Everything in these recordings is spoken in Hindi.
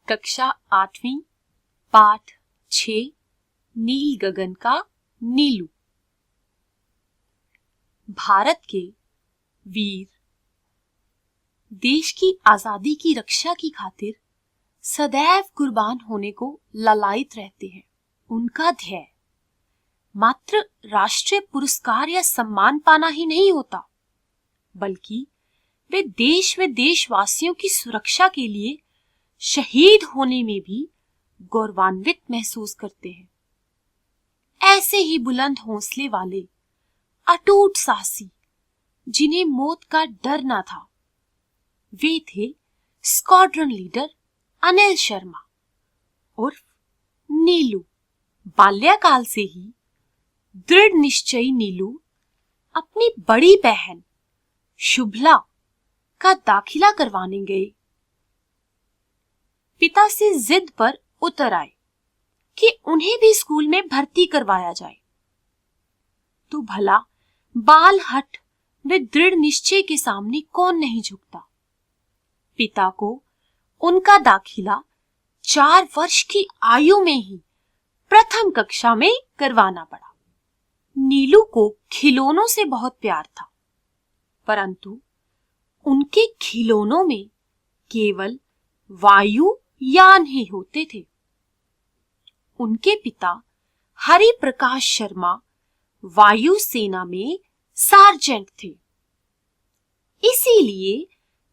कक्षा 8वीं पाठ 6 नील गगन का नीलू। भारत के वीर देश की आजादी की रक्षा की खातिर सदैव कुर्बान होने को ललायित रहते हैं। उनका ध्येय मात्र राष्ट्रीय पुरस्कार या सम्मान पाना ही नहीं होता, बल्कि वे देश व देशवासियों की सुरक्षा के लिए शहीद होने में भी गौरवान्वित महसूस करते हैं। ऐसे ही बुलंद हौसले वाले अटूट साहसी जिन्हें मौत का डर ना था, वे थे स्क्वाड्रन लीडर अनिल शर्मा उर्फ नीलू। बाल्यकाल से ही दृढ़ निश्चयी नीलू अपनी बड़ी बहन शुभला का दाखिला करवाने गए। पिता से जिद पर उतर आए कि उन्हें भी स्कूल में भर्ती करवाया जाए, तो भला बाल हठ व दृढ़ निश्चय के सामने कौन नहीं झुकता। पिता को उनका दाखिला 4 वर्ष की आयु में ही प्रथम कक्षा में करवाना पड़ा। नीलू को खिलौनों से बहुत प्यार था, परंतु उनके खिलौनों में केवल वायु यान ही होते थे। उनके पिता हरि प्रकाश शर्मा वायु सेना में सार्जेंट थे। इसीलिए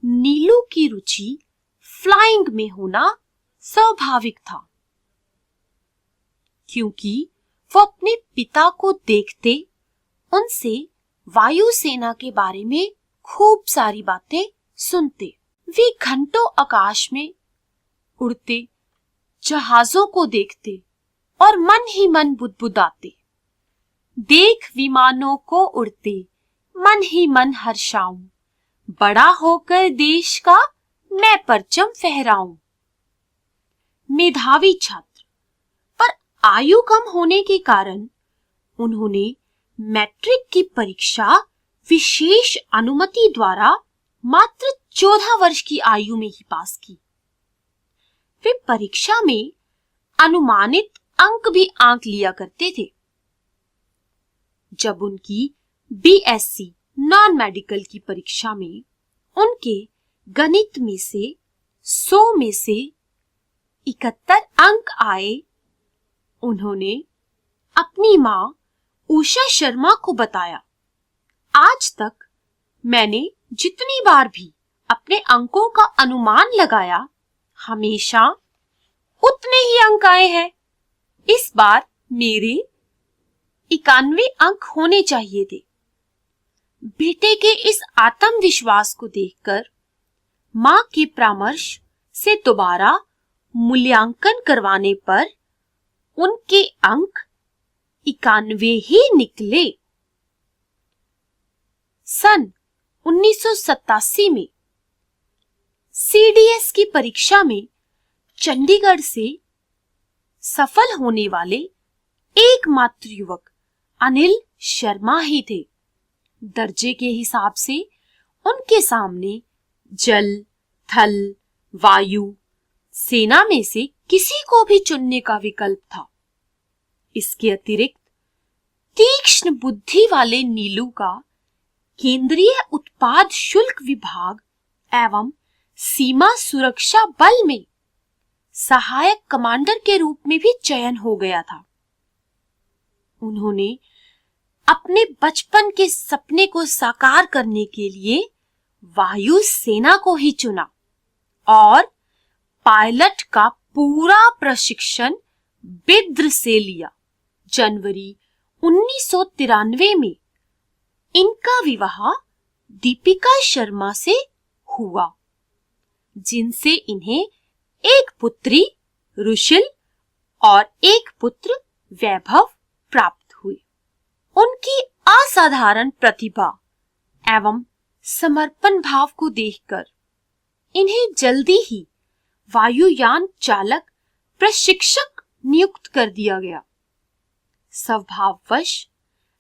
नीलू की रुचि फ्लाइंग में होना स्वाभाविक था, क्योंकि वो अपने पिता को देखते उनसे वायु सेना के बारे में खूब सारी बातें सुनते। वे घंटों आकाश में उड़ते जहाजों को देखते और मन ही मन बुदबुदाते, देख विमानों को उड़ते मन ही मन हर्षाऊं, बड़ा होकर देश का मैं परचम फहराऊं। मेधावी छात्र, पर आयु कम होने के कारण उन्होंने मैट्रिक की परीक्षा विशेष अनुमति द्वारा मात्र 14 वर्ष की आयु में ही पास की। वे परीक्षा में अनुमानित अंक भी आंक लिया करते थे। जब उनकी बीएससी नॉन मेडिकल की परीक्षा में उनके गणित में से 100 में से 71 अंक आए, उन्होंने अपनी मां उषा शर्मा को बताया, आज तक मैंने जितनी बार भी अपने अंकों का अनुमान लगाया, हमेशा उतने ही अंक आए हैं। इस बार मेरे 91 अंक होने चाहिए थे। बेटे के इस आत्मविश्वास को देखकर मां के परामर्श से दोबारा मूल्यांकन करवाने पर उनके अंक 91 ही निकले। सन 1987 में सीडीएस की परीक्षा में चंडीगढ़ से सफल होने वाले एकमात्र युवक अनिल शर्मा ही थे। दर्जे के हिसाब से उनके सामने जल, थल, वायु सेना में से किसी को भी चुनने का विकल्प था। इसके अतिरिक्त तीक्ष्ण बुद्धि वाले नीलू का केंद्रीय उत्पाद शुल्क विभाग एवं सीमा सुरक्षा बल में सहायक कमांडर के रूप में भी चयन हो गया था। उन्होंने अपने बचपन के सपने को साकार करने के लिए वायु सेना को ही चुना और पायलट का पूरा प्रशिक्षण बिद्र से लिया। जनवरी 1993 में इनका विवाह दीपिका शर्मा से हुआ, जिनसे इन्हें एक पुत्री रुशिल और एक पुत्र वैभव प्राप्त हुए। उनकी असाधारण प्रतिभा एवं समर्पण भाव को देखकर इन्हें जल्दी ही वायुयान चालक प्रशिक्षक नियुक्त कर दिया गया। स्वभाववश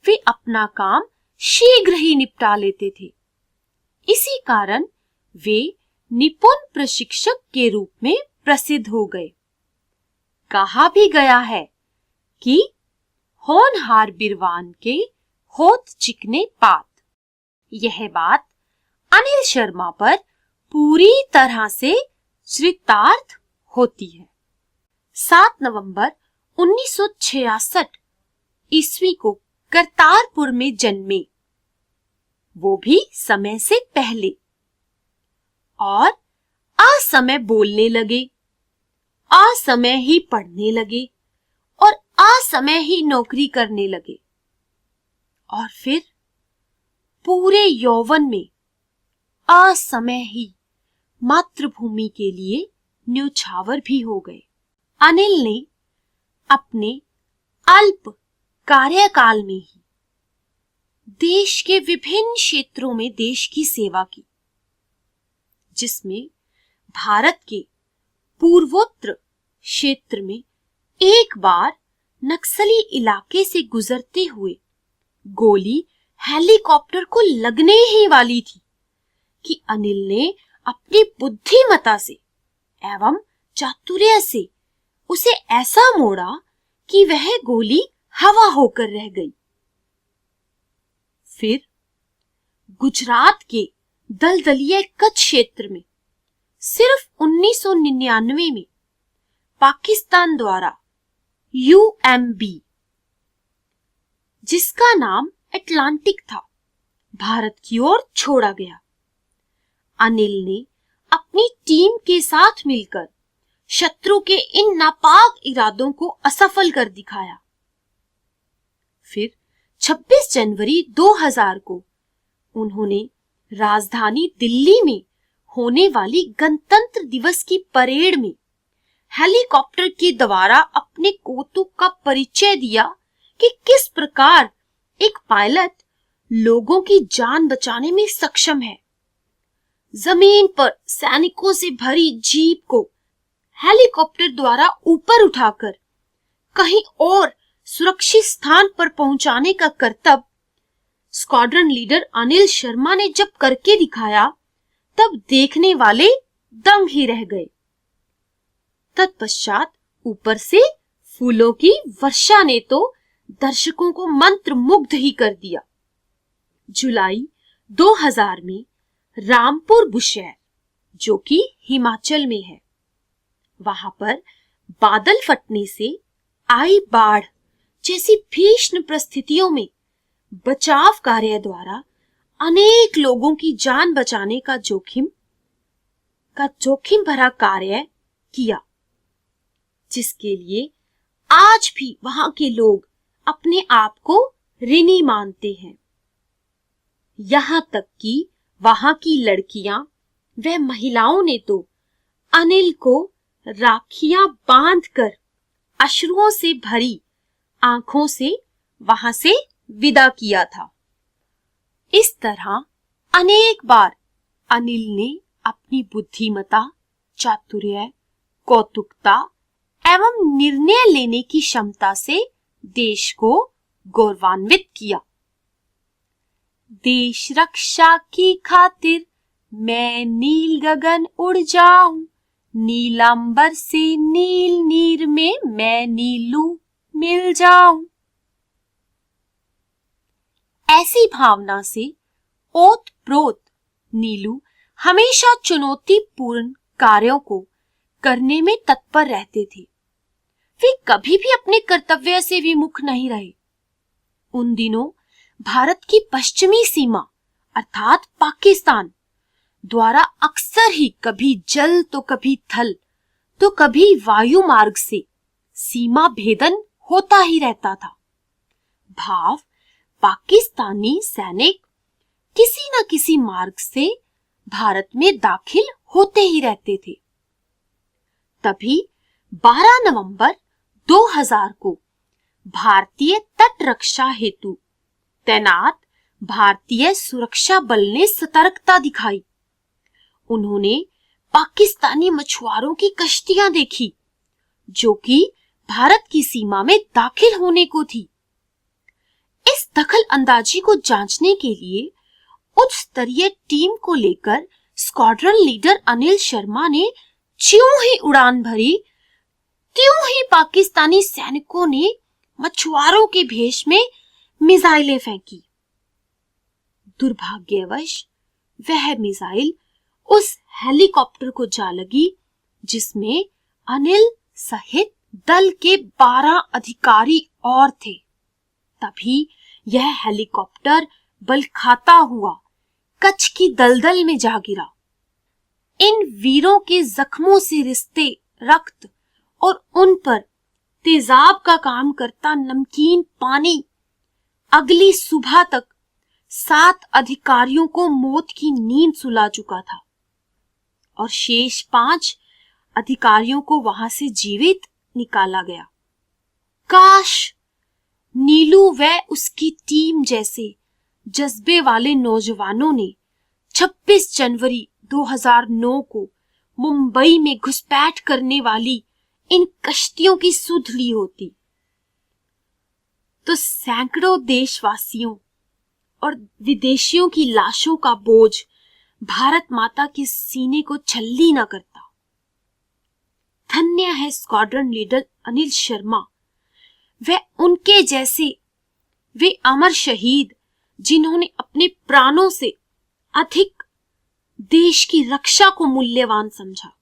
वे अपना काम शीघ्र ही निपटा लेते थे। इसी कारण वे निपुण प्रशिक्षक के रूप में प्रसिद्ध हो गए। कहा भी गया है कि होनहार बिरवान के होत चिकने पात। यह बात अनिल शर्मा पर पूरी तरह से चरितार्थ होती है। 7 नवंबर 1966 ईस्वी को करतारपुर में जन्मे, वो भी समय से पहले, और असमय बोलने लगे, असमय ही पढ़ने लगे और असमय ही नौकरी करने लगे, और फिर पूरे यौवन में असमय ही मातृभूमि के लिए न्योछावर भी हो गए। अनिल ने अपने अल्प कार्यकाल में ही देश के विभिन्न क्षेत्रों में देश की सेवा की, जिसमें भारत के पूर्वोत्तर क्षेत्र में एक बार नक्सली इलाके से गुजरते हुए गोली हेलीकॉप्टर को लगने ही वाली थी कि अनिल ने अपनी बुद्धिमता से एवं चातुर्य से उसे ऐसा मोड़ा कि वह गोली हवा होकर रह गई। फिर गुजरात के दलदलिया कच्छ क्षेत्र में सिर्फ 1999 में पाकिस्तान द्वारा UMB, जिसका नाम अटलांटिक था, भारत की ओर छोड़ा गया। अनिल ने अपनी टीम के साथ मिलकर शत्रु के इन नापाक इरादों को असफल कर दिखाया। फिर 26 जनवरी 2000 को उन्होंने राजधानी दिल्ली में होने वाली गणतंत्र दिवस की परेड में हेलीकॉप्टर के द्वारा अपने कौतुक का परिचय दिया कि किस प्रकार एक पायलट लोगों की जान बचाने में सक्षम है। जमीन पर सैनिकों से भरी जीप को हेलीकॉप्टर द्वारा ऊपर उठाकर कहीं और सुरक्षित स्थान पर पहुंचाने का कर्तव्य स्क्वाड्रन लीडर अनिल शर्मा ने जब करके दिखाया, तब देखने वाले दंग ही रह गए। तत्पश्चात ऊपर से फूलों की वर्षा ने तो दर्शकों को मंत्र मुग्ध ही कर दिया। जुलाई 2000 में रामपुर बुशहर, जो कि हिमाचल में है, वहां पर बादल फटने से आई बाढ़ जैसी भीषण परिस्थितियों में बचाव कार्य द्वारा अनेक लोगों की जान बचाने का जोखिम भरा कार्य किया, जिसके लिए आज भी वहां के लोग अपने आप को ऋणी मानते हैं। यहां तक कि वहां की लड़कियां व महिलाओं ने तो अनिल को राखियां बांधकर अश्रुओं से भरी आंखों से वहां से विदा किया था। इस तरह अनेक बार अनिल ने अपनी बुद्धिमता, चातुर्य, कौतुकता एवं निर्णय लेने की क्षमता से देश को गौरवान्वित किया। देश रक्षा की खातिर मैं नील गगन उड़ जाऊं, नीलांबर से नील नीर में मैं नीलू मिल जाऊं। ऐसी भावना से ओतप्रोत नीलू हमेशा चुनौतीपूर्ण कार्यों को करने में तत्पर रहते थे। वे कभी भी अपने कर्तव्य से विमुख नहीं रहे। उन दिनों भारत की पश्चिमी सीमा अर्थात पाकिस्तान द्वारा अक्सर ही कभी जल तो कभी थल तो कभी वायु मार्ग से सीमा भेदन होता ही रहता था। भाव पाकिस्तानी सैनिक किसी न किसी मार्ग से भारत में दाखिल होते ही रहते थे। तभी 12 नवंबर 2000 को भारतीय तट रक्षा हेतु तैनात भारतीय सुरक्षा बल ने सतर्कता दिखाई। उन्होंने पाकिस्तानी मछुआरों की कश्तियां देखी, जो कि भारत की सीमा में दाखिल होने को थी। इस दखल अंदाजी को जांचने के लिए उच्च स्तरीय टीम को लेकर स्क्वाड्रन लीडर अनिल शर्मा ने ज्यों ही उड़ान भरी, त्यों ही पाकिस्तानी सैनिकों ने मछुआरों के भेष में मिसाइलें फेंकी। दुर्भाग्यवश वह मिसाइल उस हेलीकॉप्टर को जा लगी जिसमें अनिल सहित दल के 12 अधिकारी और थे। तभी यह हेलीकॉप्टर बल खाता हुआ कच्छ की दलदल में जा गिरा। इन वीरों के जख्मों से रिश्ते रक्त और उन पर तेजाब का काम करता नमकीन पानी अगली सुबह तक 7 अधिकारियों को मौत की नींद सुला चुका था और शेष 5 अधिकारियों को वहां से जीवित निकाला गया। काश नीलू व उसकी टीम जैसे जज्बे वाले नौजवानों ने 26 जनवरी 2009 को मुंबई में घुसपैठ करने वाली इन कश्तियों की सुध ली होती तो सैकड़ों देशवासियों और विदेशियों की लाशों का बोझ भारत माता के सीने को छल्ली न करता। धन्य है स्क्वाड्रन लीडर अनिल शर्मा व उनके जैसे वे अमर शहीद जिन्होंने अपने प्राणों से अधिक देश की रक्षा को मूल्यवान समझा।